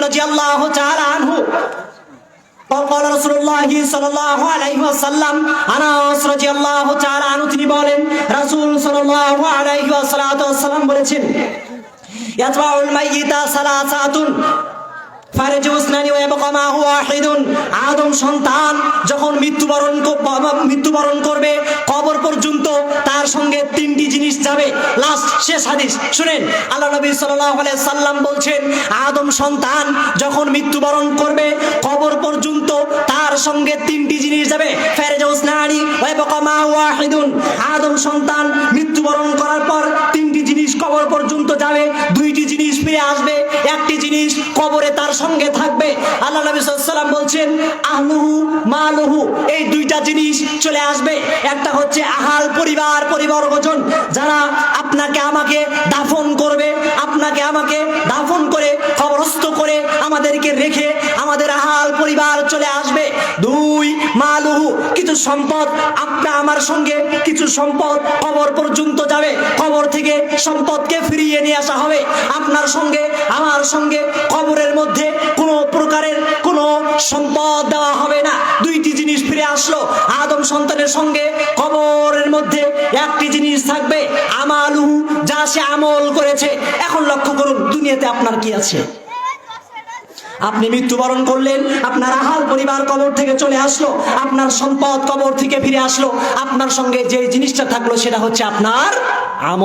রাদিয়াল্লাহু তাআলা আনহু قال رسول الله صلى الله عليه وسلم আনাস রাদিয়াল্লাহু তাআলা আনহু তিনি বলেন রাসূল সাল্লাল্লাহু আলাইহি ওয়াসাল্লাম বলেছেন ইয়াতবাউল মাইয়িতা সালাসাতুন আদম সন্তান যখন মৃত্যুবরণ করবে কবর পর্যন্ত তার সঙ্গে তিনটি জিনিস যাবে। লাস্ট শেষ হাদিস শুনেন, আল্লাহ নবী সাল্লাল্লাহু আলাইহি সাল্লাম বলছেন আদম সন্তান যখন মৃত্যুবরণ করবে কবর পর্যন্ত তার সঙ্গে তিনটি জিনিস যাবে। আদম সন্তান মৃত্যুবরণ করার পর তিনটি জিনিস কবর পর্যন্ত যাবে, দুইটি জিনিস ফিরে আসবে, একটি জিনিস কবরে তার সঙ্গে থাকবে। আল্লাহ নবী সাল্লাল্লাহু আলাইহি ওয়াসাল্লাম বলছেন আহলুহু মালুহু, এই দুইটা জিনিস চলে আসবে। একটা হচ্ছে আহাল পরিবার পরিবর্গজন, যারা আপনাকে আমাকে দাফন করবে, আপনাকে আমাকে দাফন করে কবরস্থ করে আমাদেরকে রেখে আমাদের আহাল পরিবার চলে আসবে। দুই মালুহু, কিছু সম্পদ আপনা আমার সঙ্গে কিছু সম্পদ কবর পর্যন্ত যাবে, কবর থেকে সম্পদকে ফিরিয়ে নিয়ে আসা হবে আপনার সঙ্গে আমার সঙ্গে, কবরের মধ্যে কোনো প্রকারের কোনো সম্পদ দেওয়া হবে না। দুইটি জিনিস ফিরে আসলো আদম সন্তানের সঙ্গে, কবরের মধ্যে একটি জিনিস থাকবে আমালুহু, যা সে আমল করেছে। এখন লক্ষ্য করুন দুনিয়াতে আপনার কি আছে। আপনি মৃত্যুবরণ করলেন, আপনার আহাল পরিবার কবর থেকে চলে আসলো, আপনার সম্পদ কবর থেকে ফিরে আসলো, আপনার সঙ্গে যে জিনিসটা থাকলো সেটা হচ্ছে আপনার আমল।